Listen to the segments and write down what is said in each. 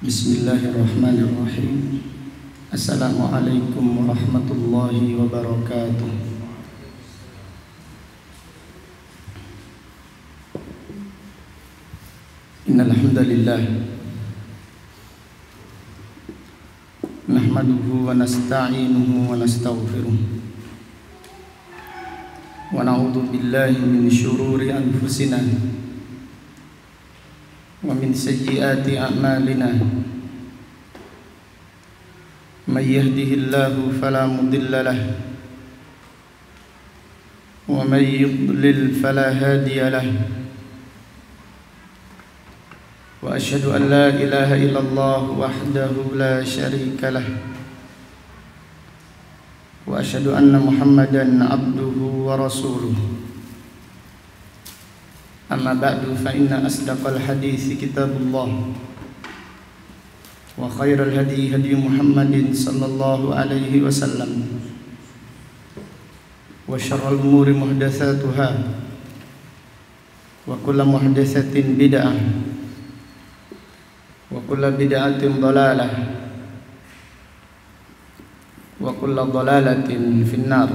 Bismillahirrahmanirrahim. Assalamualaikum warahmatullahi wabarakatuh. Innal hamdalillah nahmaduhu wa nasta'inuhu wa nastaghfiruh wa na'udzu billahi min syururi anfusina wa min sayyiati a'malina. May yahdihillahu fala mudilla lahu wa may yudlil fala hadiya lahu. Wa asyhadu an la ilaha illallah wahdahu la syarika lah. Wa asyhadu anna Muhammadan abduhu wa rasuluh. Amma ba'du fa inna asdaqal hadithi kitabullah wa khairal hadi hadi Muhammadin sallallahu alaihi wasallam wa syarrul umuri muhdatsatuha wa kullu muhdatsatin bid'ah wa kullu bid'atin dhalalah wa kullu dhalalatin finnar.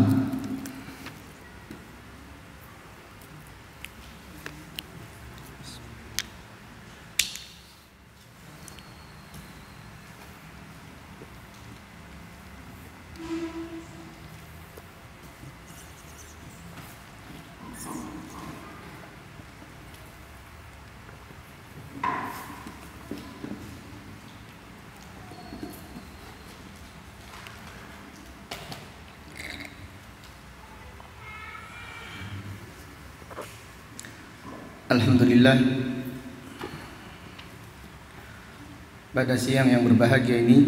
Alhamdulillah, pada siang yang berbahagia ini,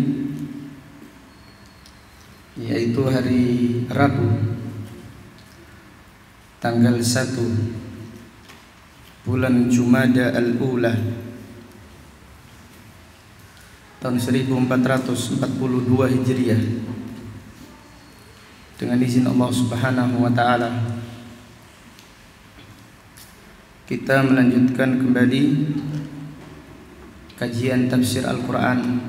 yaitu hari Rabu tanggal 1 bulan Jumada al-Ula tahun 1442 Hijriah, dengan izin Allah Subhanahu wa taala kita melanjutkan kembali kajian tafsir Al-Quran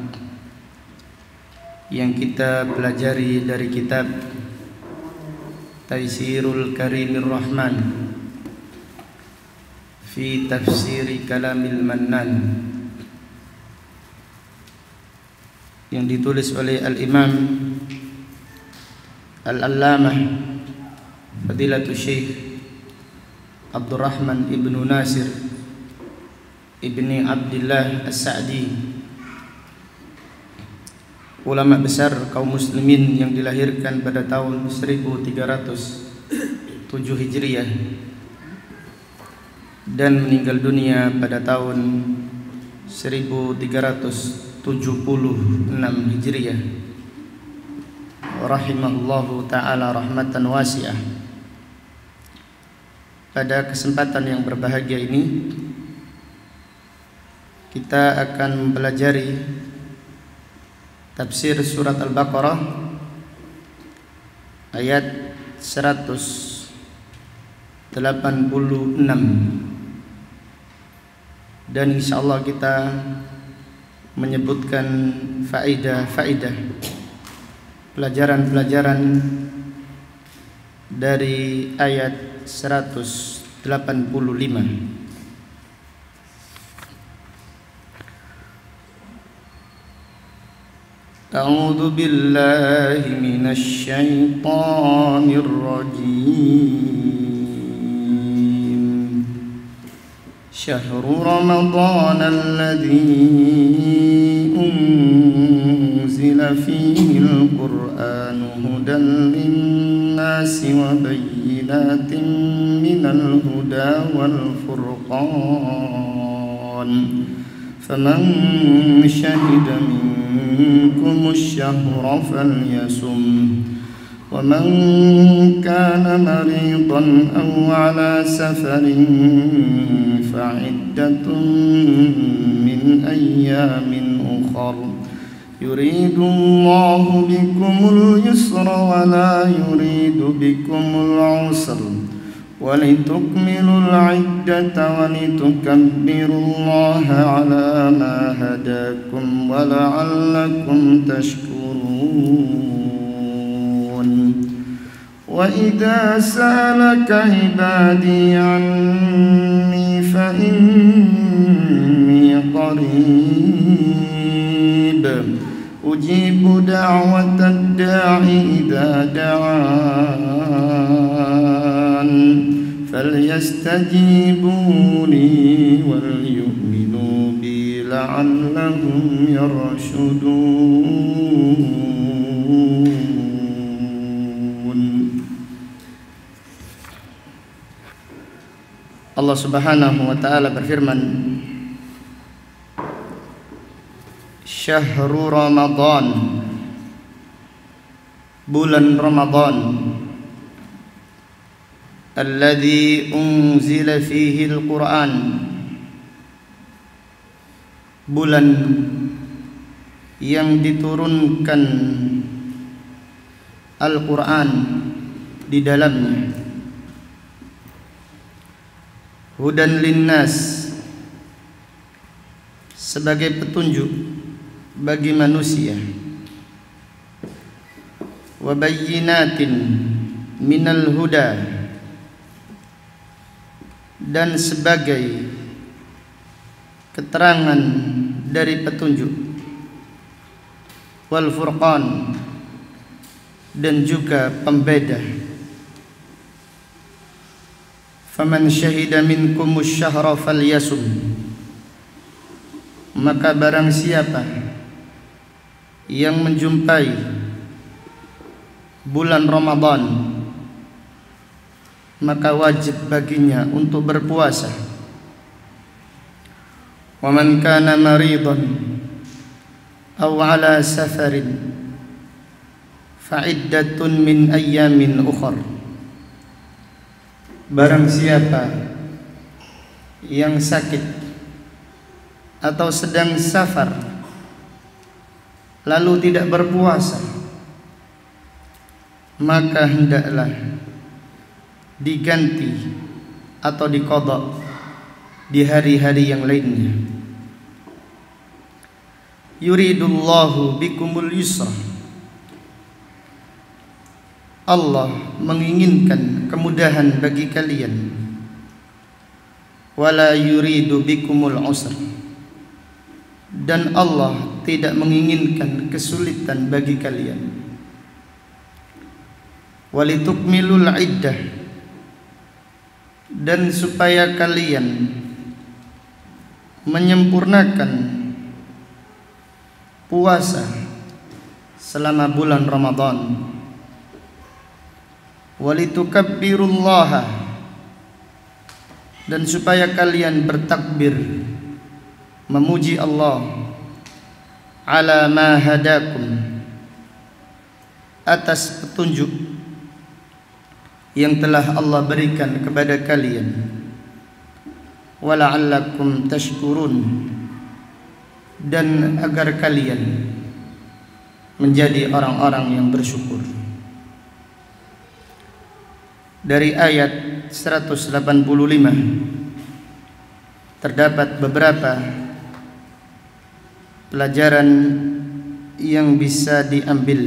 yang kita pelajari dari kitab Taysirul Karimir Rahman fi Tafsiri Kalamil Mannan, yang ditulis oleh Al-Imam Al-Allamah Fadilatul Syekh Abdurrahman ibnu Nasir ibni Abdillah As-Sa'di, ulama besar kaum muslimin yang dilahirkan pada tahun 1307 Hijriah dan meninggal dunia pada tahun 1376 Hijriah, rahimahullahu ta'ala rahmatan wasi'ah. Pada kesempatan yang berbahagia ini kita akan mempelajari tafsir surat Al-Baqarah ayat 186, dan insyaallah kita menyebutkan faidah-faidah, pelajaran-pelajaran dari ayat 185. A'udzu billahi minasy syaithanir rajim. Syahrul Ramadan alladzi unzila fihi al-Qur'an hudan lin-nasi wa bayyinatin minal huda wal furqan faman syahida minkumus syahra falyasum wa man kana maridan aw ala safarin fa'iddatun min ayyamin ukhra yuridullahu bikumul yusra wa la yuridu bikumul usra ولتكملوا العدة ولتكبروا الله على ما هداكم ولعلكم تشكرون وإذا سألك عبادي عني فإني قريب أجيب دعوة الداع إذا دعان فليستجيبوا لي وليؤمنوا بي لعلهم يرشدون. Allah Subhanahu wa taala berfirman, Syahrul Ramadan, bulan Ramadan, alladzi unzila fihi al-Qur'an, bulan yang diturunkan Al-Qur'an di dalamnya. Hudan linnas, sebagai petunjuk bagi manusia. Wa bayyinatin minal huda, dan sebagai keterangan dari petunjuk. Wal furqan, dan juga pembeda. Faman syahida minkumus syahra falyasum, maka barang siapa yang menjumpai bulan Ramadan, maka wajib baginya untuk berpuasa. Wa man kana maridan aw ala safarin fa iddatun min ayyamin ukhra. Barang siapa yang sakit atau sedang safar lalu tidak berpuasa, maka hendaklah diganti atau diqadha di hari-hari yang lainnya. Yuridullahu bikumul yusra, Allah menginginkan kemudahan bagi kalian. Wala yuridu bikumul usra, dan Allah tidak menginginkan kesulitan bagi kalian. Walitukmilul iddah, dan supaya kalian menyempurnakan puasa selama bulan Ramadan. Walitukabbirullaha, dan supaya kalian bertakbir memuji Allah ala ma hadakum, atas petunjuk yang telah Allah berikan kepada kalian. Wala'allakum tashkurun, dan agar kalian menjadi orang-orang yang bersyukur. Dari ayat 185 terdapat beberapa pelajaran yang bisa diambil.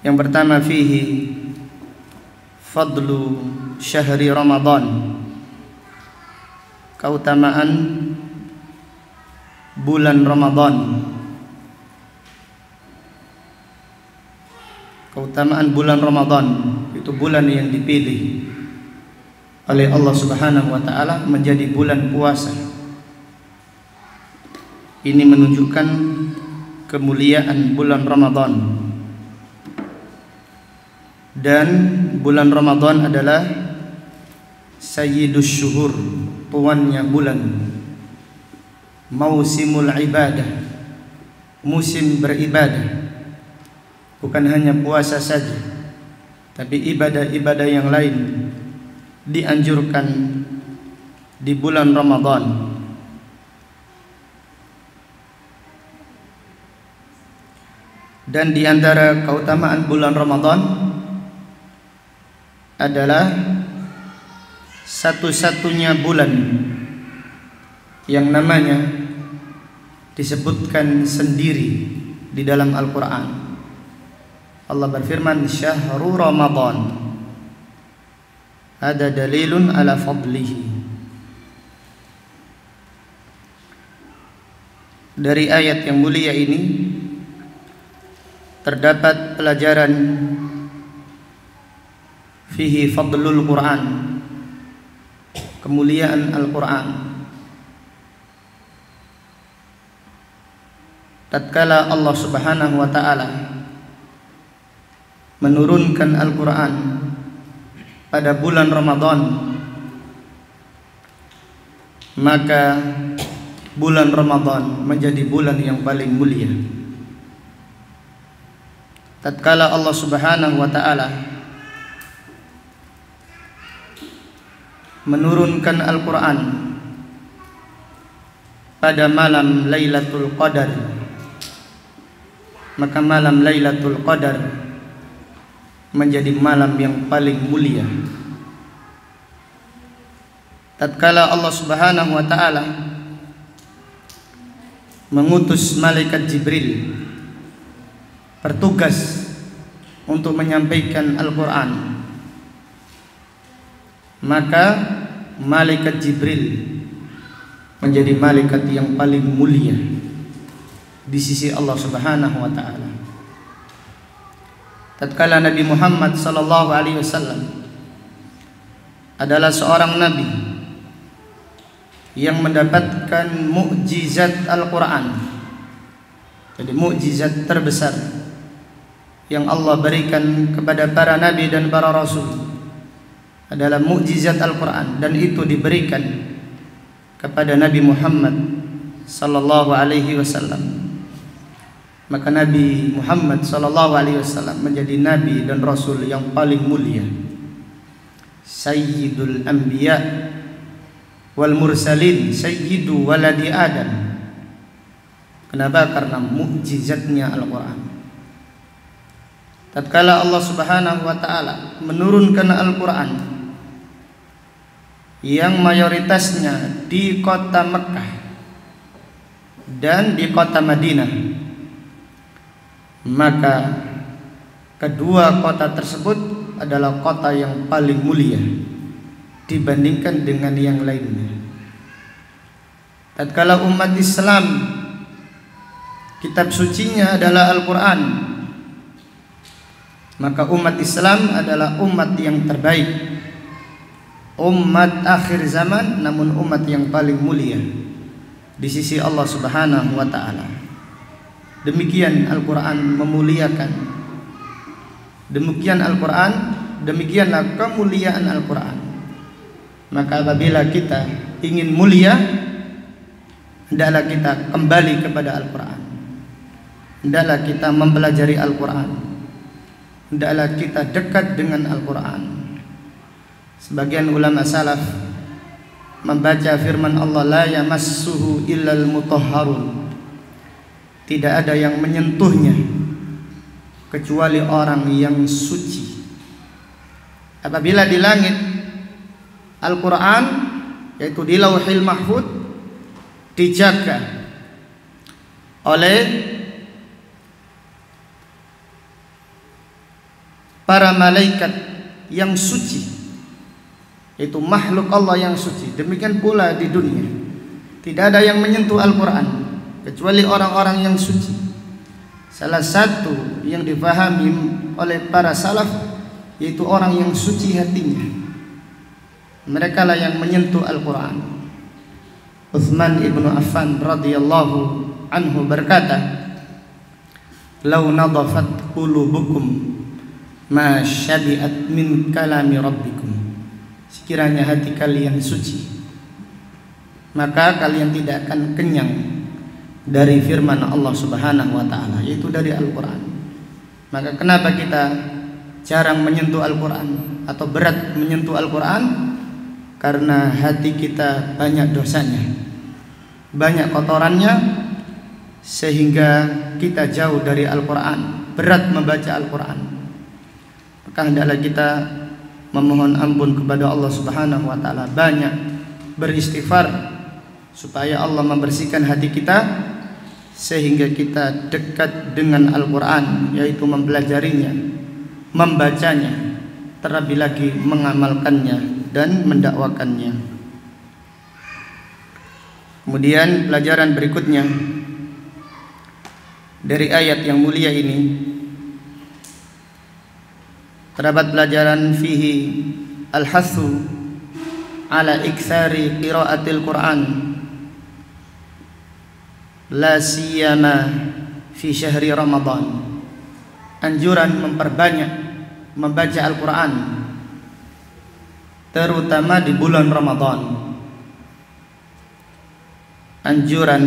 Yang pertama, fihi fadlu syahri Ramadan, keutamaan bulan Ramadan. Keutamaan bulan Ramadan, itu bulan yang dipilih oleh Allah Subhanahu wa taala menjadi bulan puasa. Ini menunjukkan kemuliaan bulan Ramadan. Dan bulan Ramadan adalah sayyidus syuhur, tuannya bulan. Mausimul ibadah, musim beribadah. Bukan hanya puasa saja, tapi ibadah-ibadah yang lain dianjurkan di bulan Ramadan. Dan di antara keutamaan bulan Ramadan adalah satu-satunya bulan yang namanya disebutkan sendiri di dalam Al-Quran. Allah berfirman, Syahrul Ramadan, ada dalilun ala fadlihi. Dari ayat yang mulia ini terdapat pelajaran fihi fadlul Quran, kemuliaan Al-Quran. Tatkala Allah Subhanahu wa ta'ala menurunkan Al-Quran pada bulan Ramadan, maka bulan Ramadan menjadi bulan yang paling mulia. Tatkala Allah Subhanahu wa ta'ala menurunkan Al-Quran pada malam Lailatul Qadar, maka malam Lailatul Qadar menjadi malam yang paling mulia. Tatkala Allah Subhanahu wa ta'ala mengutus malaikat Jibril bertugas untuk menyampaikan Al-Quran, maka malaikat Jibril menjadi malaikat yang paling mulia di sisi Allah Subhanahu wa ta'ala. Tatkala Nabi Muhammad sallallahu alaihi wasallam adalah seorang nabi yang mendapatkan mukjizat Al-Quran, jadi mukjizat terbesar yang Allah berikan kepada para nabi dan para rasul adalah mukjizat Al-Quran, dan itu diberikan kepada Nabi Muhammad sallallahu alaihi wasallam. Maka Nabi Muhammad sallallahu alaihi wasallam menjadi nabi dan rasul yang paling mulia, Sayyidul Anbiya wal Mursalin, Sayyidu waladi Adam. Kenapa? Karena mukjizatnya Al-Quran. Tatkala Allah Subhanahu wa ta'ala menurunkan Al-Quran yang mayoritasnya di kota Mekah dan di kota Madinah, maka kedua kota tersebut adalah kota yang paling mulia dibandingkan dengan yang lainnya. Tatkala umat Islam kitab sucinya adalah Al-Quran, maka umat Islam adalah umat yang terbaik, umat akhir zaman, namun umat yang paling mulia di sisi Allah Subhanahu wa ta'ala. Demikian Al-Quran memuliakan, demikian Al-Quran, demikianlah kemuliaan Al-Quran. Maka apabila kita ingin mulia, hendaklah kita kembali kepada Al-Quran, hendaklah kita mempelajari Al-Quran, hendaklah kita dekat dengan Al-Quran. Sebagian ulama salaf membaca firman Allah, la yamassuhu illal mutahharun, tidak ada yang menyentuhnya kecuali orang yang suci. Apabila di langit Al-Quran, yaitu di Lauhil Mahfuz, dijaga oleh para malaikat yang suci, yaitu makhluk Allah yang suci. Demikian pula di dunia, tidak ada yang menyentuh Al-Quran kecuali orang-orang yang suci. Salah satu yang dipahami oleh para salaf yaitu orang yang suci hatinya, mereka lah yang menyentuh Al-Quran. Utsman ibnu Affan radhiyallahu anhu berkata, "Lau nadafat qulubukum ma syabi'at min kalami rabbikum." Sekiranya hati kalian suci, maka kalian tidak akan kenyang dari firman Allah Subhanahu wa ta'ala, yaitu dari Al-Quran. Maka kenapa kita jarang menyentuh Al-Quran atau berat menyentuh Al-Quran? Karena hati kita banyak dosanya, banyak kotorannya, sehingga kita jauh dari Al-Quran, berat membaca Al-Quran. Maka hendaklah kita memohon ampun kepada Allah Subhanahu wa taala, banyak beristighfar supaya Allah membersihkan hati kita sehingga kita dekat dengan Al-Qur'an, yaitu mempelajarinya, membacanya, terlebih lagi mengamalkannya dan mendakwakannya. Kemudian pelajaran berikutnya dari ayat yang mulia ini terdapat pelajaran fihi al-hasu ala iktsari qiraatil Qur'an la siyama fi syahri Ramadan. Anjuran memperbanyak membaca Al-Qur'an terutama di bulan Ramadan. Anjuran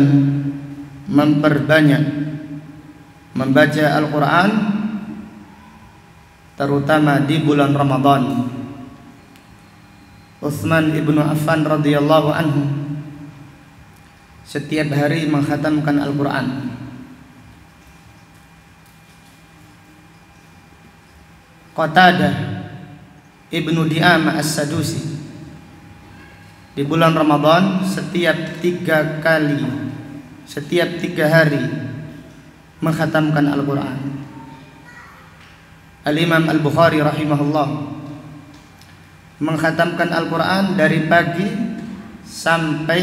memperbanyak membaca Al-Qur'an terutama di bulan Ramadan. Utsman ibnu Affan radhiyallahu anhu setiap hari mengkhatamkan Al-Qur'an. Qatadah ibnu Di'amah as-Sadusi di bulan Ramadan setiap 3 kali, setiap 3 hari mengkhatamkan Al-Qur'an. Al-Imam Al-Bukhari rahimahullah mengkhatamkan Al-Qur'an dari pagi sampai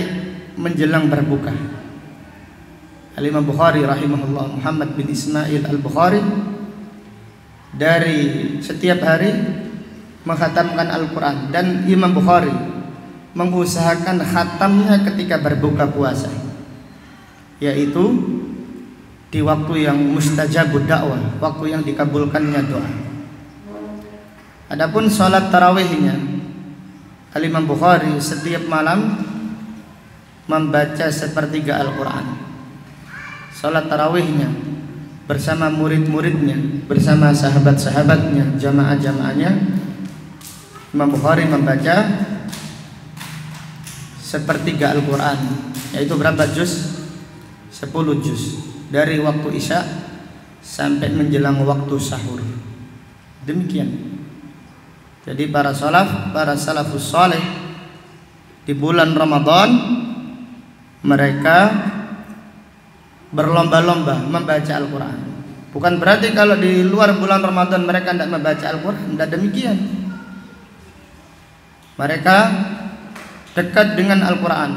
menjelang berbuka. Al-Imam Bukhari rahimahullah, Muhammad bin Ismail Al-Bukhari, dari setiap hari mengkhatamkan Al-Qur'an, dan Imam Bukhari mengusahakan khatamnya ketika berbuka puasa, yaitu di waktu yang mustajabud dakwah, waktu yang dikabulkannya doa. Adapun salat tarawihnya, Al-Imam Bukhari setiap malam membaca sepertiga Al-Qur'an. Salat tarawihnya bersama murid-muridnya, bersama sahabat-sahabatnya, jamaah-jamaahnya, Imam Bukhari membaca sepertiga Al-Qur'an, yaitu berapa juz? 10 juz, dari waktu Isya sampai menjelang waktu sahur. Demikian. Jadi para salafus saleh di bulan Ramadan mereka berlomba-lomba membaca Al-Qur'an. Bukan berarti kalau di luar bulan Ramadan mereka tidak membaca Al-Qur'an, tidak demikian. Mereka dekat dengan Al-Qur'an,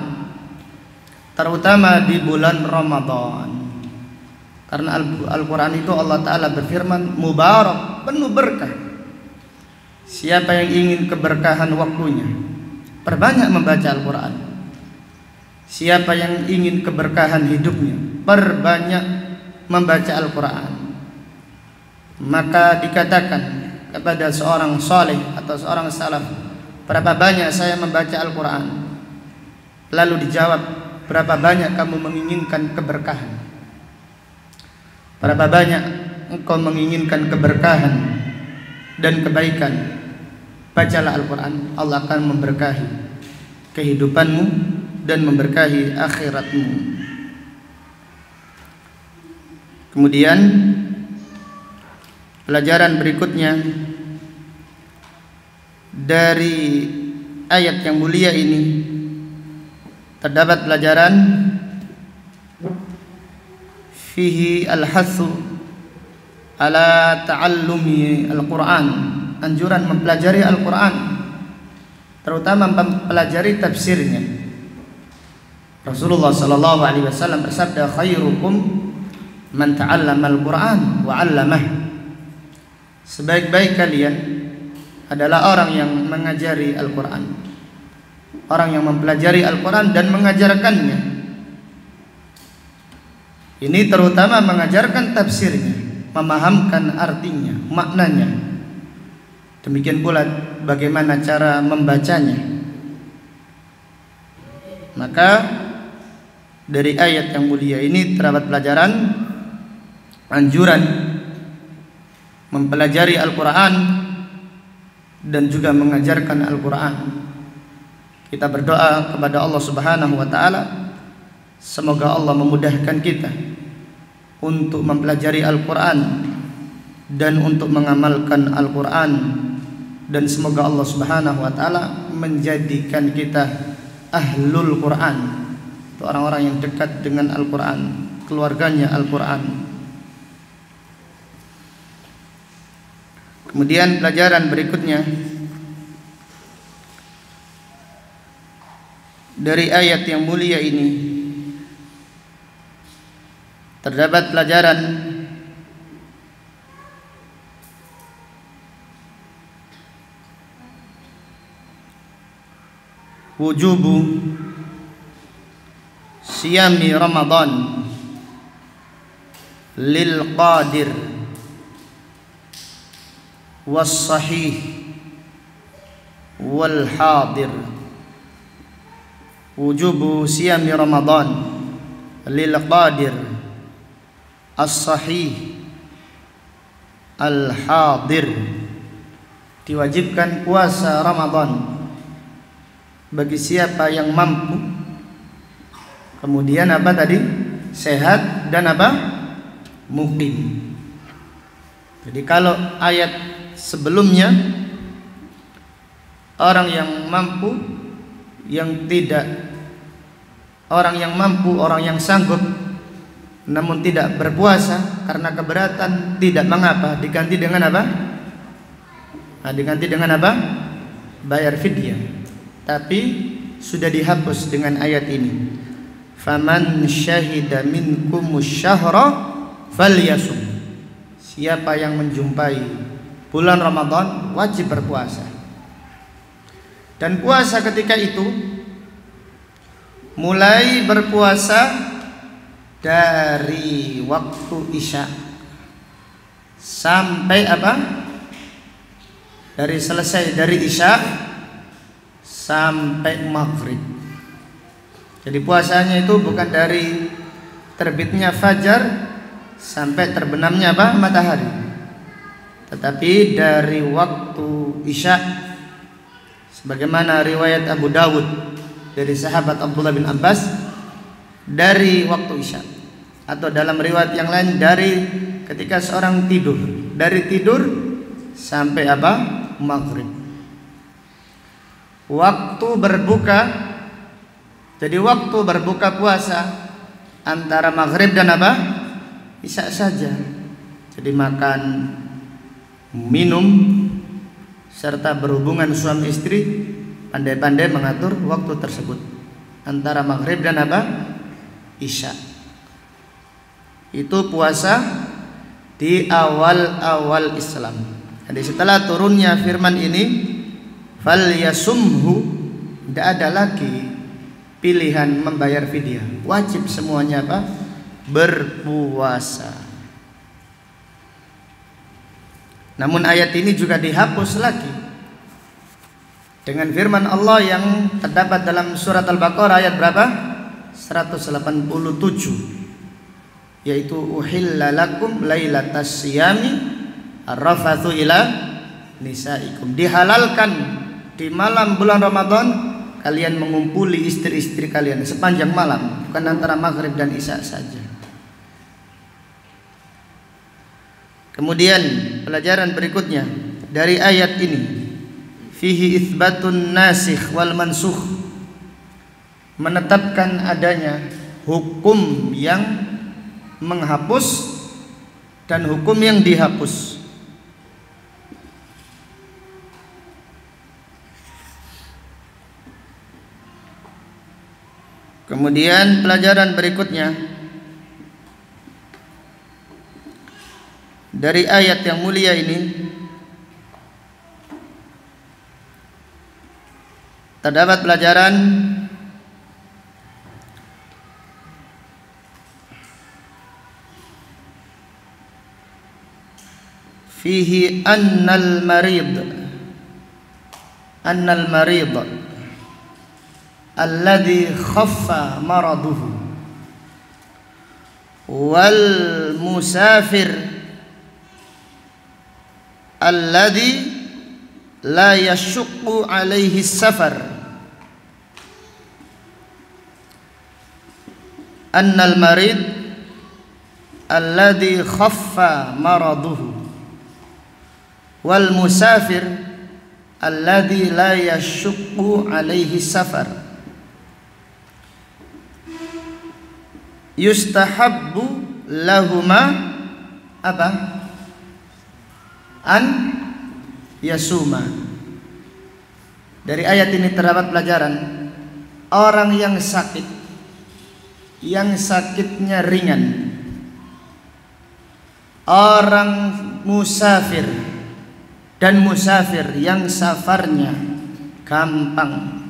terutama di bulan Ramadan. Karena Al-Qur'an itu Allah Ta'ala berfirman, mubarak, penuh berkah. Siapa yang ingin keberkahan waktunya, perbanyak membaca Al-Qur'an. Siapa yang ingin keberkahan hidupnya, perbanyak membaca Al-Qur'an. Maka dikatakan kepada seorang saleh atau seorang salaf, berapa banyak saya membaca Al-Qur'an? Lalu dijawab, berapa banyak kamu menginginkan keberkahan? Berapa banyak engkau menginginkan keberkahan dan kebaikan? Bacalah Al-Qur'an, Allah akan memberkahi kehidupanmu dan memberkahi akhiratmu. Kemudian pelajaran berikutnya dari ayat yang mulia ini terdapat pelajaran fihi al-hathu ala ta'allumi al-Qur'an, anjuran mempelajari Al-Qur'an, terutama mempelajari tafsirnya. Rasulullah sallallahu alaihi wasallam bersabda, khairukum man ta'allama al-Qur'an wa 'allamah. Sebaik-baik kalian adalah orang yang mengajari Al-Qur'an, orang yang mempelajari Al-Qur'an dan mengajarkannya. Ini terutama mengajarkan tafsirnya, memahamkan artinya, maknanya. Demikian pula bagaimana cara membacanya. Maka dari ayat yang mulia ini terdapat pelajaran anjuran mempelajari Al-Qur'an dan juga mengajarkan Al-Qur'an. Kita berdoa kepada Allah Subhanahu wa taala, semoga Allah memudahkan kita untuk mempelajari Al-Qur'an dan untuk mengamalkan Al-Qur'an dan semoga Allah Subhanahu wa taala menjadikan kita ahlul Quran, orang-orang yang dekat dengan Al-Quran, keluarganya Al-Quran. Kemudian pelajaran berikutnya dari ayat yang mulia ini terdapat pelajaran wujubu siyami Ramadan lil qadir was sahih wal hadir. Wujubu siyami Ramadan lil qadir as-sahih al-hadir. Diwajibkan puasa Ramadan bagi siapa yang mampu, kemudian apa tadi? Sehat dan apa? Mukim. Jadi kalau ayat sebelumnya orang yang mampu, orang yang sanggup namun tidak berpuasa karena keberatan, tidak mengapa, diganti dengan apa? Diganti dengan apa? Bayar fidyah. Tapi sudah dihapus dengan ayat ini. Faman syahida minkumus syahra falyasum. Siapa yang menjumpai bulan Ramadan wajib berpuasa. Dan puasa ketika itu mulai berpuasa dari waktu Isya sampai apa? Dari selesai dari Isya sampai maghrib. Jadi puasanya itu bukan dari terbitnya fajar sampai terbenamnya apa? Matahari, tetapi dari waktu Isya, sebagaimana riwayat Abu Dawud dari sahabat Abdullah bin Abbas, dari waktu Isya, atau dalam riwayat yang lain dari ketika seorang tidur, dari tidur sampai apa? Maghrib. Waktu berbuka, jadi waktu berbuka puasa antara maghrib dan apa? Isya saja. Jadi makan, minum, serta berhubungan suami istri, pandai-pandai mengatur waktu tersebut antara maghrib dan apa? Isya. Itu puasa di awal-awal Islam. Jadi setelah turunnya firman ini, falyasumhu, tidak ada lagi pilihan membayar fidyah, wajib semuanya apa? Berpuasa. Namun ayat ini juga dihapus lagi dengan firman Allah yang terdapat dalam surat Al-Baqarah ayat berapa? 187, yaitu uhilla lakum lailatas siyami arrafathu ila nisaikum. Dihalalkan di malam bulan Ramadan kalian mengumpuli istri-istri kalian sepanjang malam, bukan antara maghrib dan isya saja. Kemudian pelajaran berikutnya dari ayat ini, fihi itsbatun nasikh wal mansukh, menetapkan adanya hukum yang menghapus dan hukum yang dihapus. Kemudian pelajaran berikutnya dari ayat yang mulia ini terdapat pelajaran fihi annal marid alladhi khaffa maraduhu wal musafir alladhi la yashuqqu alaihi safar, annal marid alladhi khaffa maraduhu wal musafir alladzi la yashqu alaihi safar. Yustahabbu lahuma apa? An yasuma. Dari ayat ini terdapat pelajaran, orang yang sakit, yang sakitnya ringan, orang musafir dan musafir yang safarnya gampang,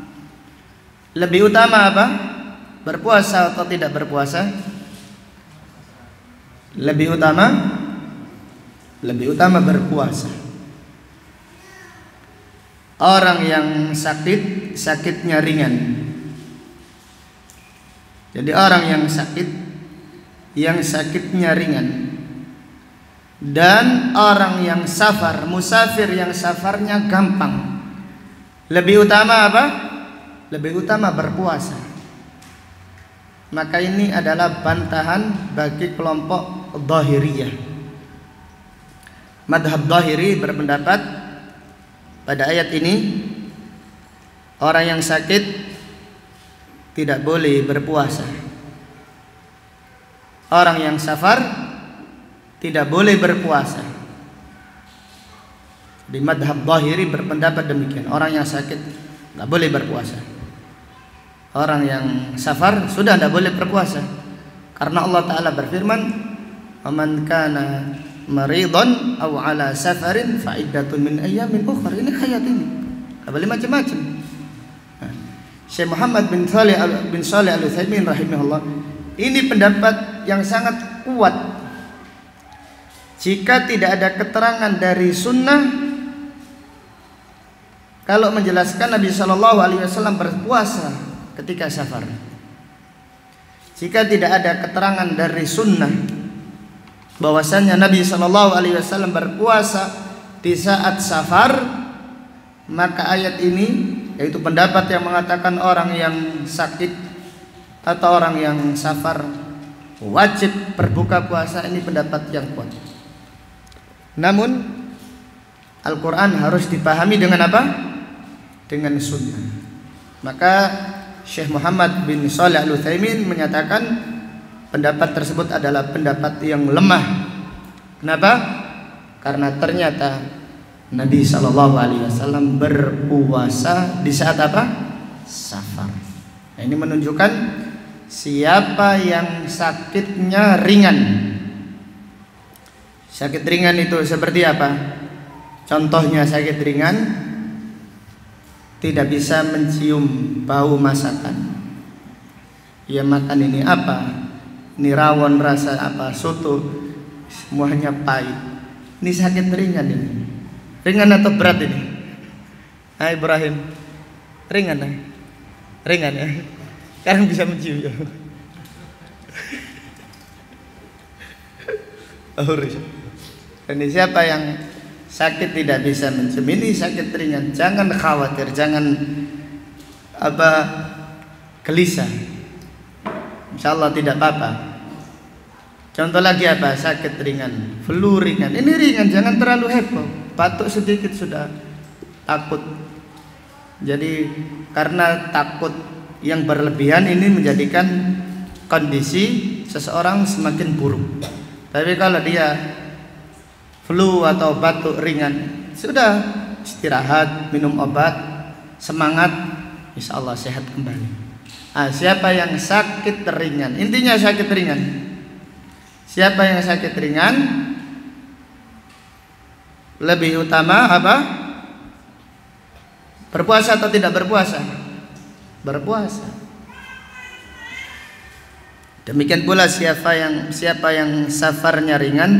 lebih utama apa? Berpuasa atau tidak berpuasa? Lebih utama berpuasa. Orang yang sakit, sakitnya ringan. Jadi orang yang sakit, yang sakitnya ringan, dan orang yang safar, musafir yang safarnya gampang, lebih utama apa? Lebih utama berpuasa. Maka ini adalah bantahan bagi kelompok Dhahiriyah. Madhab Dhahiri berpendapat pada ayat ini orang yang sakit tidak boleh berpuasa. Orang yang safar tidak boleh berpuasa. Di madhab Dhahiri berpendapat demikian. Orang yang sakit tidak boleh berpuasa. Orang yang safar sudah tidak boleh berpuasa. Karena Allah Ta'ala berfirman, "Waman kana maridhan aw ala safarin fa iddatun min ayyamin ukhra." Ini ayat ini. Tidak boleh macam-macam. Syekh Muhammad bin Shalih Al-Utsaimin rahimahullah, ini pendapat yang sangat kuat. Jika tidak ada keterangan dari sunnah kalau menjelaskan Nabi Shallallahu Alaihi Wasallam berpuasa ketika safar, jika tidak ada keterangan dari sunnah bahwasannya Nabi Shallallahu Alaihi Wasallam berpuasa di saat safar, maka ayat ini, yaitu pendapat yang mengatakan orang yang sakit atau orang yang safar wajib berbuka puasa, ini pendapat yang kuat. Namun Al-Quran harus dipahami dengan apa? Dengan sunnah. Maka Syekh Muhammad bin Shalih Al-Utsaimin menyatakan pendapat tersebut adalah pendapat yang lemah. Kenapa? Karena ternyata Nabi SAW berpuasa di saat apa? Safar. Nah, ini menunjukkan siapa yang sakitnya ringan. Sakit ringan itu seperti apa? Contohnya sakit ringan tidak bisa mencium bau masakan. Ia makan ini apa? Ini rawon rasa apa? Soto, semuanya pahit. Ini sakit ringan ini. Ringan atau berat ini? Hai Ibrahim, ringan ya? Ringan ya? Sekarang bisa mencium ya? Ini siapa yang sakit tidak bisa mencium, ini sakit ringan. Jangan khawatir, jangan gelisah. Insyaallah tidak apa-apa. Contoh lagi apa? Sakit ringan, flu ringan. Ini ringan, jangan terlalu heboh. Batuk sedikit sudah takut. Jadi karena takut yang berlebihan ini menjadikan kondisi seseorang semakin buruk. Tapi kalau dia flu atau batuk ringan, sudah istirahat, minum obat, semangat, insya Allah sehat kembali. Siapa yang sakit ringan, intinya sakit ringan. Siapa yang sakit ringan, lebih utama apa? Berpuasa atau tidak berpuasa? Berpuasa. Demikian pula siapa yang safarnya ringan,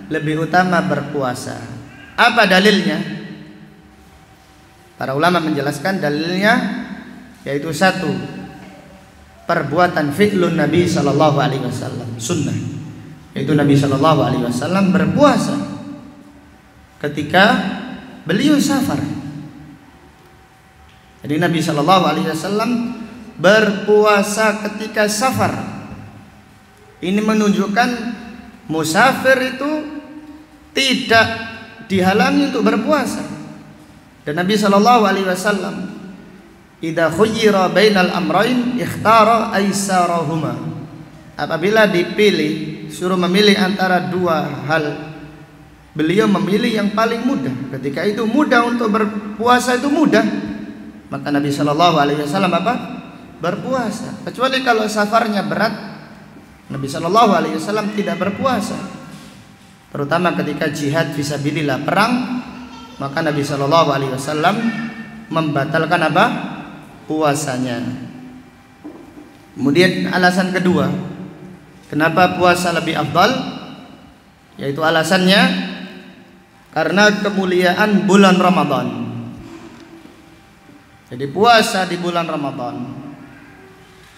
lebih utama berpuasa. Apa dalilnya? Para ulama menjelaskan dalilnya, yaitu satu, perbuatan fi'lun Nabi sallallahu alaihi wasallam, sunnah. Yaitu Nabi sallallahu alaihi wasallam berpuasa ketika beliau safar. Jadi Nabi sallallahu alaihi wasallam berpuasa ketika safar. Ini menunjukkan musafir itu tidak dihalangi untuk berpuasa. Dan Nabi sallallahu alaihi wasallam idza khuyyira bainal amrayn ikhtara aisarahuma. Apabila dipilih, suruh memilih antara dua hal, beliau memilih yang paling mudah. Ketika itu mudah untuk berpuasa, itu mudah, maka Nabi sallallahu alaihi wasallam apa? Berpuasa. Kecuali kalau safarnya berat, Nabi sallallahu alaihi wasallam tidak berpuasa. Terutama ketika jihad fisabilillah, perang, maka Nabi sallallahu alaihi wasallam membatalkan apa? Puasanya. Kemudian alasan kedua, kenapa puasa lebih afdal? Yaitu alasannya karena kemuliaan bulan Ramadan. Jadi puasa di bulan Ramadan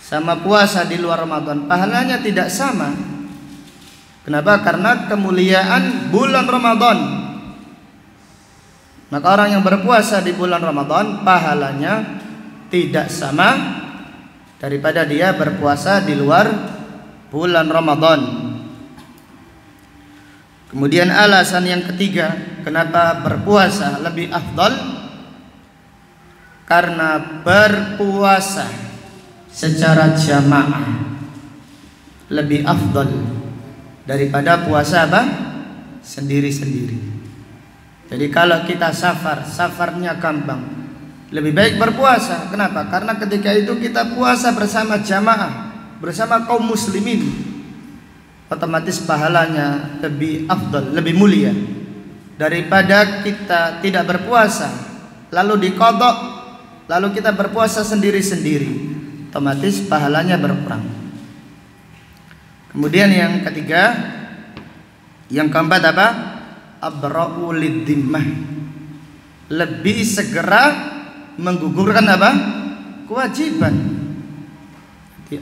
sama puasa di luar Ramadan pahalanya tidak sama. Kenapa? Karena kemuliaan bulan Ramadan. Maka orang yang berpuasa di bulan Ramadan pahalanya tidak sama daripada dia berpuasa di luar bulan Ramadan. Kemudian alasan yang ketiga, kenapa berpuasa lebih afdal? Karena berpuasa secara jamaah lebih afdal daripada puasa apa? Sendiri-sendiri. Jadi kalau kita safarnya gampang, lebih baik berpuasa. Kenapa? Karena ketika itu kita puasa bersama jamaah, bersama kaum muslimin, otomatis pahalanya lebih afdal, lebih mulia daripada kita tidak berpuasa lalu diqadha, lalu kita berpuasa sendiri-sendiri, otomatis pahalanya berkurang. Kemudian yang ketiga, yang keempat apa? Abra'u lidhimmah, lebih segera menggugurkan apa? Kewajiban.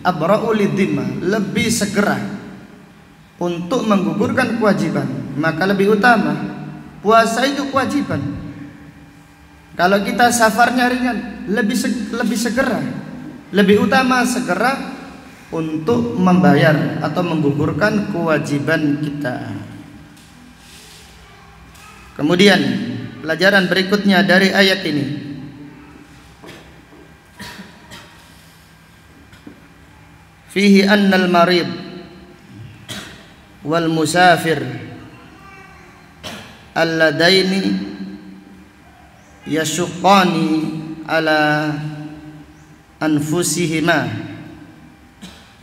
Abra'u lidhimmah, lebih segera untuk menggugurkan kewajiban, maka lebih utama. Puasa itu kewajiban. Kalau kita safarnya ringan, lebih segera, lebih utama segera untuk membayar atau menggugurkan kewajiban kita. Kemudian pelajaran berikutnya dari ayat ini, fihi annal marid wal musafir alladaini yashuqqani ala anfusihima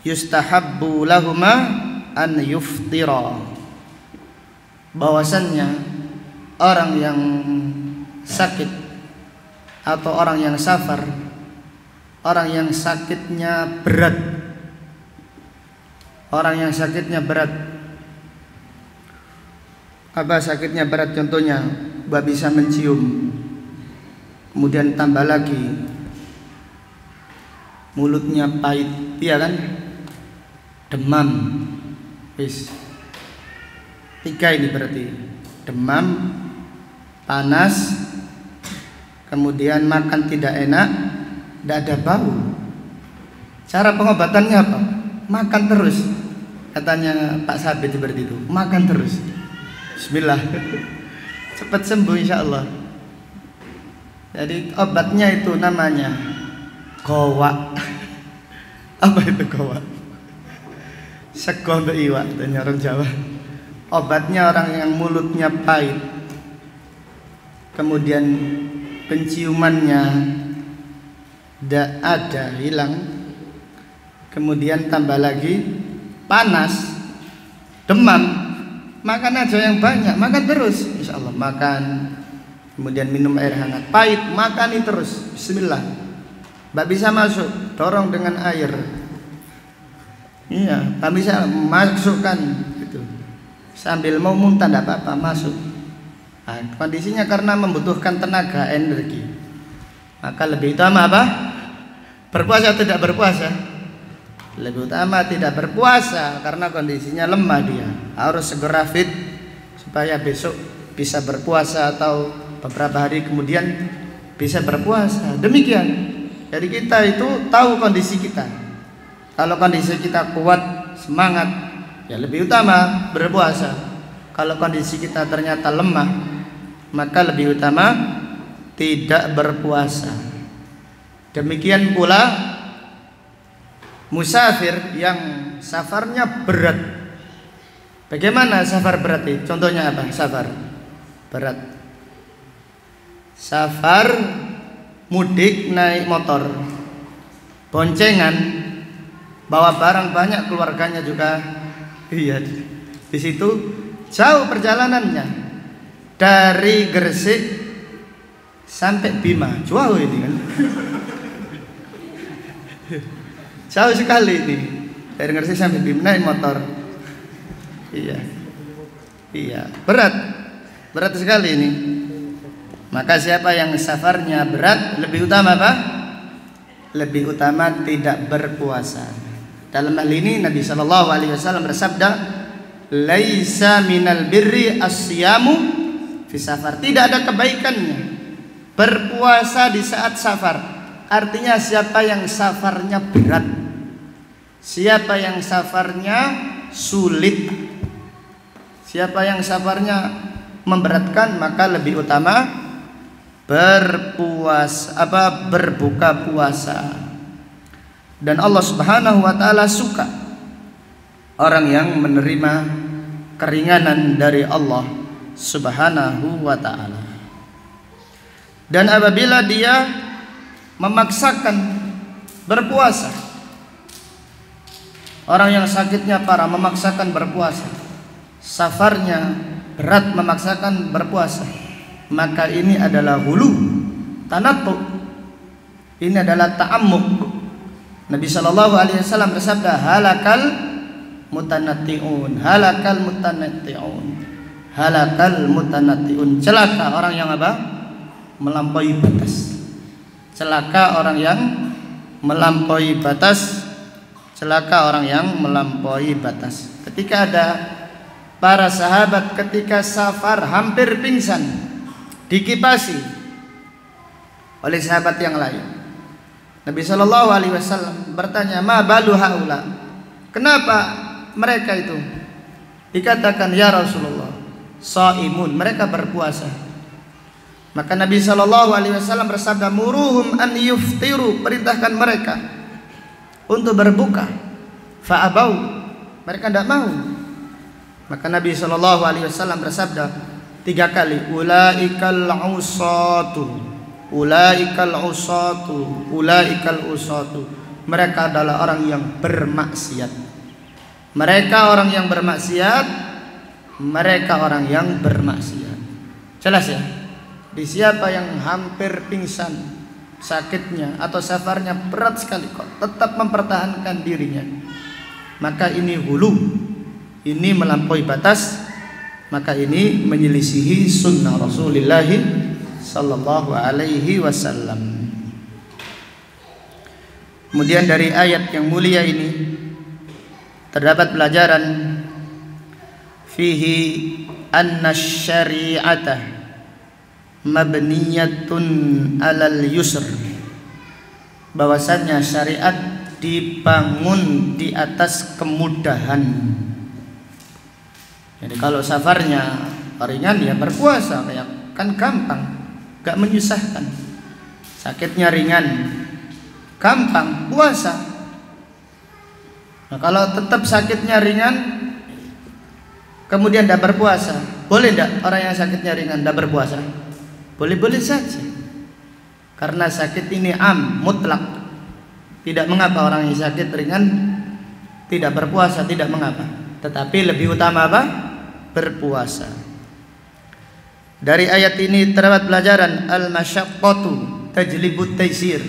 yustahabbu lahuma an yuftira. Bahwasannya orang yang sakit atau orang yang safar, orang yang sakitnya berat, orang yang sakitnya berat. Apa sakitnya berat? Contohnya gak bisa mencium, kemudian tambah lagi mulutnya pahit, iya kan? Demam, wis 3 ini berarti demam, panas, kemudian makan tidak enak, tidak ada bau. Cara pengobatannya apa? Makan terus. Katanya Pak Sabit seperti itu, makan terus. Bismillah, cepat sembuh insya Allah. Jadi obatnya itu namanya gowa. Apa itu gowa? Sego untuk iwak, tanya orang Jawa. Obatnya orang yang mulutnya pahit, kemudian penciumannya tidak ada, hilang, kemudian tambah lagi panas, demam, makan aja yang banyak, makan terus, insya Allah makan. Kemudian minum air hangat, pahit, makani terus, bismillah. Mbak bisa masuk, dorong dengan air. Iya, Mbak bisa masukkan gitu. Sambil mau muntah tidak apa-apa, masuk. Nah, kondisinya karena membutuhkan tenaga, energi, maka lebih utama apa? Berpuasa atau tidak berpuasa? Lebih utama tidak berpuasa karena kondisinya lemah, dia harus segera fit supaya besok bisa berpuasa atau beberapa hari kemudian bisa berpuasa. Demikian. Jadi kita itu tahu kondisi kita. Kalau kondisi kita kuat, semangat, ya lebih utama berpuasa. Kalau kondisi kita ternyata lemah, maka lebih utama tidak berpuasa. Demikian pula musafir yang safarnya berat. Bagaimana safar berat itu? Contohnya apa? Safar berat. Safar mudik naik motor, boncengan, bawa barang banyak, keluarganya juga. Iya, di situ jauh perjalanannya dari Gresik sampai Bima, jauh ini kan. Jauh sekali ini dari Gresik sampai Bima naik motor. Iya, berat sekali ini. Maka siapa yang safarnya berat, lebih utama apa? Lebih utama tidak berpuasa. Dalam hal ini Nabi Shallallahu Alaihi Wasallam bersabda, "Laisa minal birri asyamu fi safar." Tidak ada kebaikannya berpuasa di saat safar. Artinya siapa yang safarnya berat, siapa yang safarnya sulit, siapa yang safarnya memberatkan, maka lebih utama berbuka puasa. Dan Allah Subhanahu wa taala suka orang yang menerima keringanan dari Allah Subhanahu wa taala. Dan apabila dia memaksakan berpuasa, orang yang sakitnya parah memaksakan berpuasa, safarnya berat memaksakan berpuasa, maka ini adalah hulu, tanattu, ini adalah ta'ammuk. Nabi Shallallahu Alaihi Wasallam bersabda, halakal mutanatti'un, halakal mutanatti'un, halakal mutanatti'un. Celaka orang yang apa? Melampaui batas. Celaka orang yang melampaui batas. Celaka orang yang melampaui batas. Ketika ada para sahabat ketika safar hampir pingsan, dikipasi oleh sahabat yang lain. Nabi Shallallahu Alaihi Wasallam bertanya, ma balu haula, kenapa mereka itu? Dikatakan, ya Rasulullah, shaimun, mereka berpuasa. Maka Nabi Shallallahu Alaihi Wasallam bersabda, muruhum an yuftiru, perintahkan mereka untuk berbuka. Fa'abau, mereka tidak mau. Maka Nabi Shallallahu Alaihi Wasallam bersabda 3 kali, ulaikal usatu, ulaikal usatu, ulaikal usatu. Mereka adalah orang yang bermaksiat. Mereka orang yang bermaksiat. Mereka orang yang bermaksiat. Jelas ya? Di siapa yang hampir pingsan, sakitnya atau safarnya berat sekali kok tetap mempertahankan dirinya, maka ini hulu, ini melampaui batas, maka ini menyelisihi sunnah Rasulullah Sallallahu Alaihi Wasallam. Kemudian dari ayat yang mulia ini terdapat pelajaran fihi anna syari'ata mabniyatun alal yusr, bahwasannya syariat dibangun di atas kemudahan. Jadi kalau safarnya ringan ya berpuasa, kayak kan gampang, gak menyusahkan. Sakitnya ringan, gampang, puasa. Nah, kalau tetap sakitnya ringan kemudian tidak berpuasa, boleh tidak orang yang sakitnya ringan tidak berpuasa? Boleh-boleh saja, karena sakit ini mutlak. Tidak mengapa orang yang sakit ringan tidak berpuasa, tidak mengapa. Tetapi lebih utama apa? Berpuasa. Dari ayat ini terdapat pelajaran al-masyaqqatu tajlibut taysir.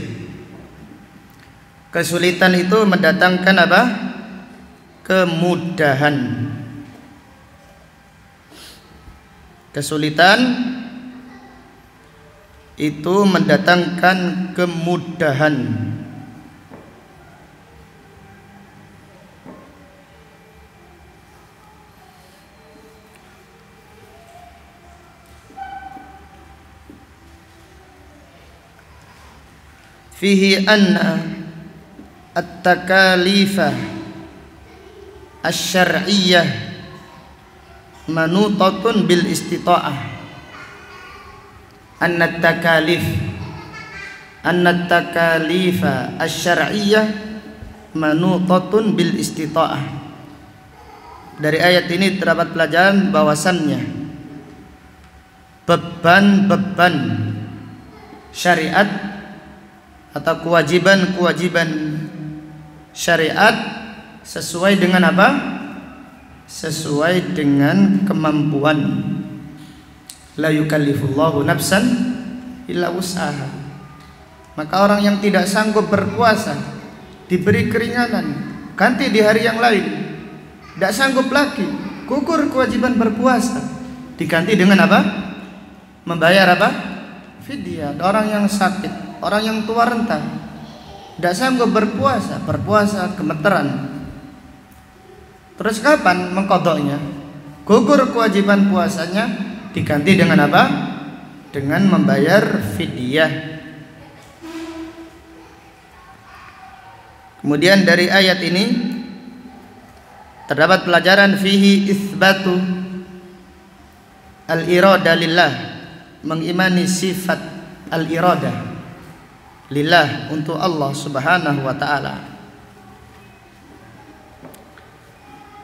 Kesulitan itu mendatangkan apa? Kemudahan. Kesulitan itu mendatangkan kemudahan. Fihi anna at-takalifah asy-syar'iyyah manutatun bil istita'ah. An-takalifa asy-syar'iyyah manutatun bil istita'ah. Dari ayat ini terdapat pelajaran bahwasannya beban-beban syariat atau kewajiban-kewajiban syariat sesuai dengan apa? Sesuai dengan kemampuan. La yukallifullahu nafsan illa wus'aha. Maka orang yang tidak sanggup berpuasa diberi keringanan, ganti di hari yang lain. Tidak sanggup lagi, gugur kewajiban berpuasa, diganti dengan apa? Membayar apa? Fidyah. Orang yang sakit, orang yang tua renta, tidak sanggup berpuasa gemeteran. Terus kapan mengkodoknya? Gugur kewajiban puasanya, diganti dengan apa? Dengan membayar fidyah. Kemudian dari ayat ini terdapat pelajaran fihi itsbatu al-irada lillah, mengimani sifat al-irada lillah, untuk Allah Subhanahu wa taala.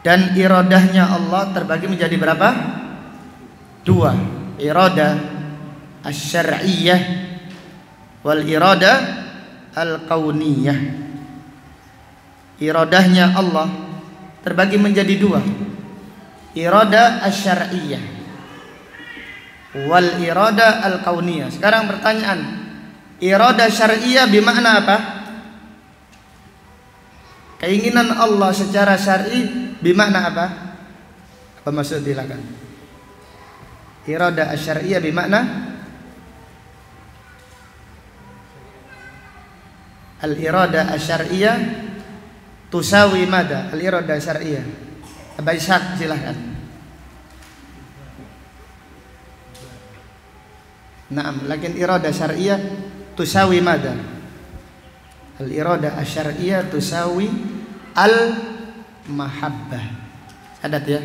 Dan iradahnya Allah terbagi menjadi berapa? Dua, irada asy-syar'iyyah wal irada al-kauniyah. Iradahnya Allah terbagi menjadi dua, irada asy-syar'iyyah wal irada al-kauniyah. Sekarang pertanyaan, irada syar'iyyah bermakna apa? Keinginan Allah secara syar'i bermakna apa? Apa maksud silakan? Irada asy-syar'iyyah bermakna al-irada asy-syar'iyyah tusawi mada? Al-irada syar'iyyah. Abai Ishaq silahkan. Naam, lakin irada syar'iyyah tusawi mada? Al-irada asy-syar'iyyah tusawi al-mahabbah. Catat ya.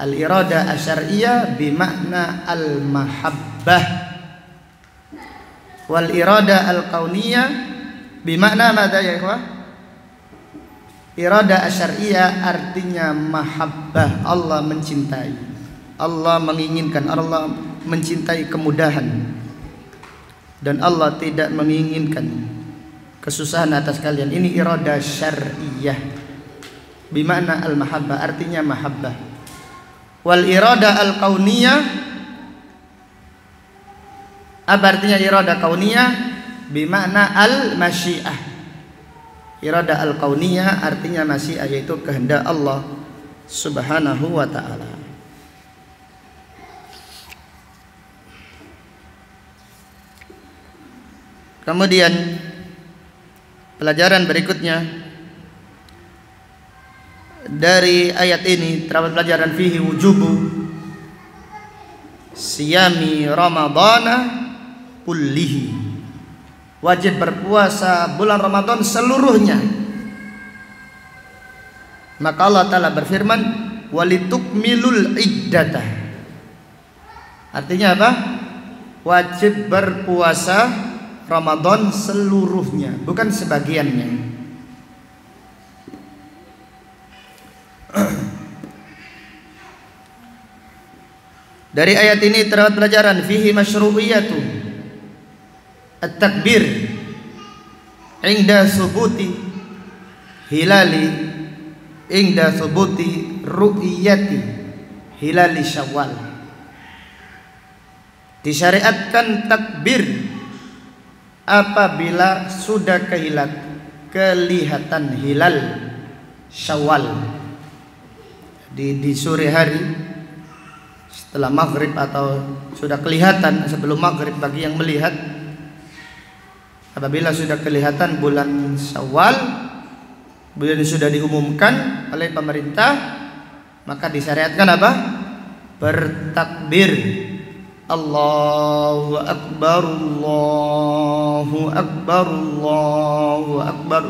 Al-irada asy-syar'iyyah bimakna al-mahabbah. Wal irada al-kauniyah bimakna mada ya ikhwah? Irada asy-syar'iyyah artinya mahabbah, Allah mencintai, Allah menginginkan, Allah mencintai kemudahan, dan Allah tidak menginginkan kesusahan atas kalian. Ini irada syar'iyyah bimakna al-mahabbah, artinya mahabbah. Wal irada al-kauniyah, apa artinya irada kauniyah? Bimakna al-masyiah. Irada al-kauniyah artinya masyiah, yaitu kehendak Allah Subhanahu wa ta'ala. Kemudian pelajaran berikutnya dari ayat ini terdapat pelajaran fihi wujubu siyami ramadhana kullihi, wajib berpuasa bulan Ramadan seluruhnya. Maka Allah Ta'ala berfirman walitukmilul iddatah. Artinya apa? Wajib berpuasa Ramadan seluruhnya, bukan sebagiannya. Dari ayat ini terdapat pelajaran fihi masyru'iyatu at-takbir inda subuti hilali, inda subuti ru'iyati hilali Syawal. Disyariatkan takbir apabila sudah kelihatan hilal Syawal di sore hari setelah maghrib, atau sudah kelihatan sebelum maghrib bagi yang melihat. Apabila sudah kelihatan bulan Syawal, bulan sudah diumumkan oleh pemerintah, maka disyariatkan apa? Bertakbir, Allahu Akbar, Allahu Akbar, Allahu Akbar,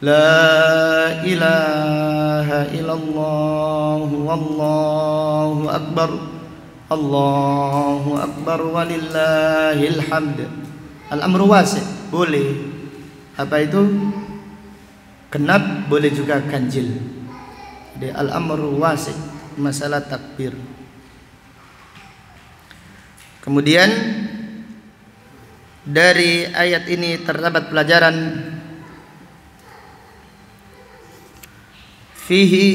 La ilaha illallah, Wallahu Akbar, Allahu akbar walillahil hamd. Al-amru wasi', boleh. Apa itu? Genap, boleh juga ganjil. Jadi al-amru wasi', masalah takbir. Kemudian dari ayat ini terdapat pelajaran fihi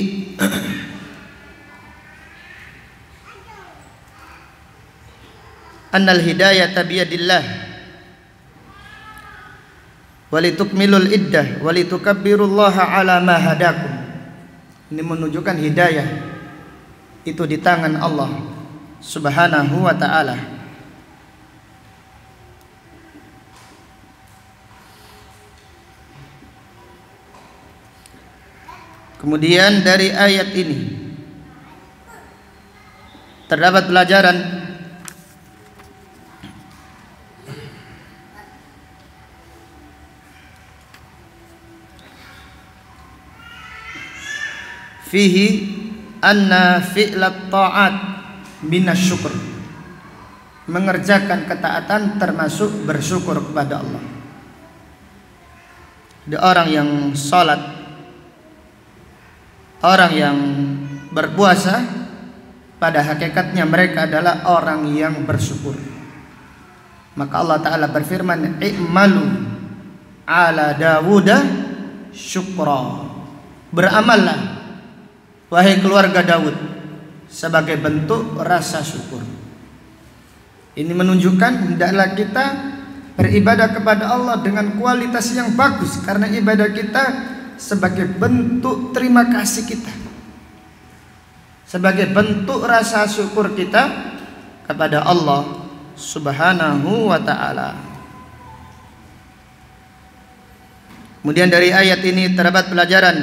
annal hidayata biyadillah walitukmilul iddah walitukabbirullaha ala ma hadakum. Ini menunjukkan hidayah itu di tangan Allah Subhanahu wa ta'ala. Kemudian dari ayat ini terdapat pelajaran fihi anna fi'lat ta'at minas syukur. Mengerjakan ketaatan termasuk bersyukur kepada Allah. Ada orang yang salat, orang yang berpuasa, pada hakikatnya mereka adalah orang yang bersyukur. Maka Allah Ta'ala berfirman, i'malu ala Dawuda syukra. Beramallah wahai keluarga Daud sebagai bentuk rasa syukur. Ini menunjukkan hendaklah kita beribadah kepada Allah dengan kualitas yang bagus, karena ibadah kita sebagai bentuk terima kasih kita, sebagai bentuk rasa syukur kita kepada Allah Subhanahu wa ta'ala. Kemudian dari ayat ini terdapat pelajaran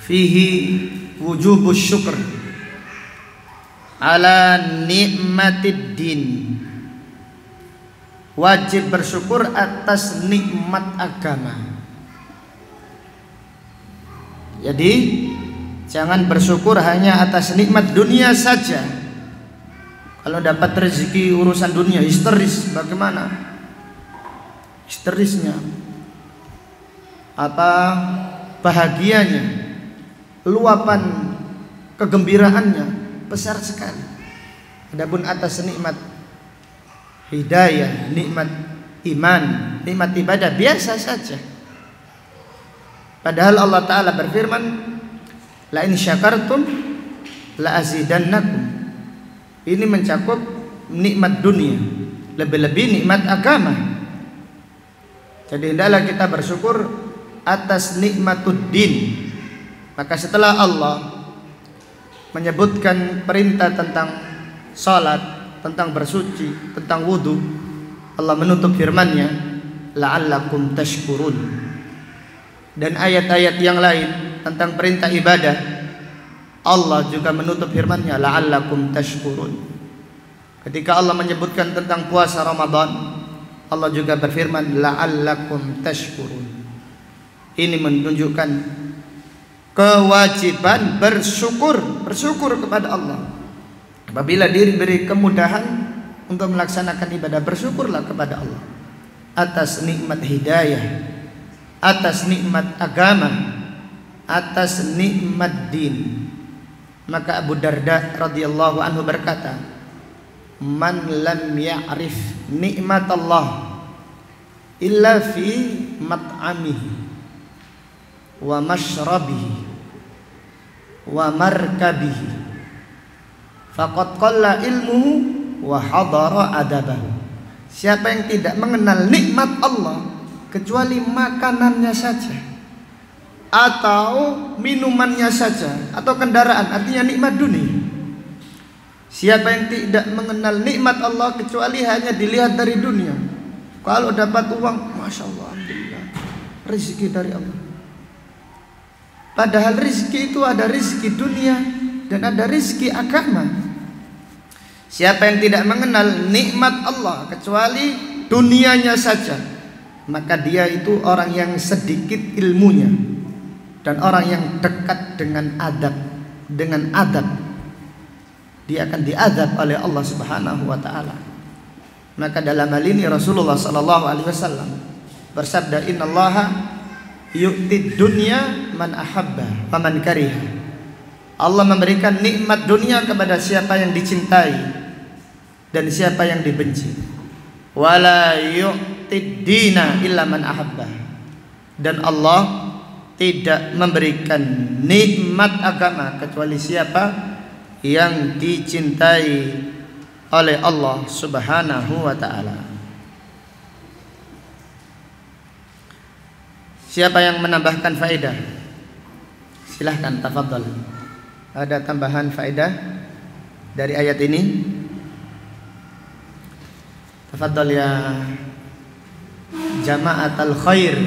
fihi wujubus syukr ala nikmatid din. Wajib bersyukur atas nikmat agama. Jadi jangan bersyukur hanya atas nikmat dunia saja. Kalau dapat rezeki urusan dunia histeris, bagaimana? Histerisnya apa bahagianya, luapan kegembiraannya besar sekali. Adapun atas nikmat hidayah, nikmat iman, nikmat ibadah biasa saja. Padahal Allah Ta'ala berfirman, la in syakartum la azidannakum. Ini mencakup nikmat dunia, lebih-lebih nikmat agama. Jadi hendaklah kita bersyukur atas nikmatuddin. Maka setelah Allah menyebutkan perintah tentang salat, tentang bersuci, tentang wudu, Allah menutup firman-Nya, la'allakum tashkurun. Dan ayat-ayat yang lain tentang perintah ibadah, Allah juga menutup firman-Nya, la'allakum tashkurun. Ketika Allah menyebutkan tentang puasa Ramadan, Allah juga berfirman, la'allakum tashkurun. Ini menunjukkan kewajiban bersyukur kepada Allah. Apabila diberi kemudahan untuk melaksanakan ibadah, bersyukurlah kepada Allah atas nikmat hidayah, atas nikmat agama, atas nikmat din. Maka Abu Darda radhiyallahu anhu berkata, man lam ya'rif nikmat Allah illa fi mat'amihi wa mashrabihi wa markabihi faqad qalla ilmuhu wa hadara adabahu. Siapa yang tidak mengenal nikmat Allah kecuali makanannya saja, atau minumannya saja, atau kendaraan, artinya nikmat dunia. Siapa yang tidak mengenal nikmat Allah kecuali hanya dilihat dari dunia. Kalau dapat uang, masya Allah, alhamdulillah, rezeki dari Allah. Padahal rizki itu ada rizki dunia dan ada rizki agama. Siapa yang tidak mengenal nikmat Allah kecuali dunianya saja, maka dia itu orang yang sedikit ilmunya dan orang yang dekat dengan adab. dia akan diazab oleh Allah Subhanahu wa taala. Maka dalam hal ini Rasulullah sallallahu alaihi wasallam bersabda, "Innallaha yu'tid dunya man ahabba wa man kariha." Allah memberikan nikmat dunia kepada siapa yang dicintai dan siapa yang dibenci. Wala yu'tid dina illa man ahabba. Dan Allah tidak memberikan nikmat agama kecuali siapa yang dicintai oleh Allah Subhanahu wa taala. Siapa yang menambahkan faedah? Silahkan, tafadhal. Ada tambahan faedah dari ayat ini? Tafadhal ya jama'atul khair.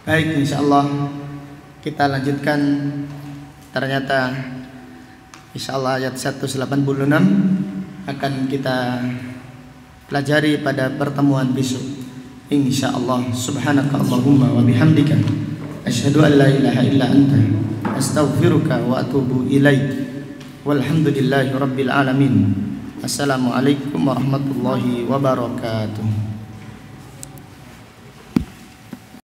Baik, insyaallah kita lanjutkan. Ternyata insyaallah ayat 186 akan kita pelajari pada pertemuan besok insyaallah. Subhanakallahumma wa bihamdika asyhadu an la ilaha illa anta astaghfiruka wa atubu ilaik. Walhamdulillahi rabbil alamin. Assalamualaikum warahmatullahi wabarakatuh.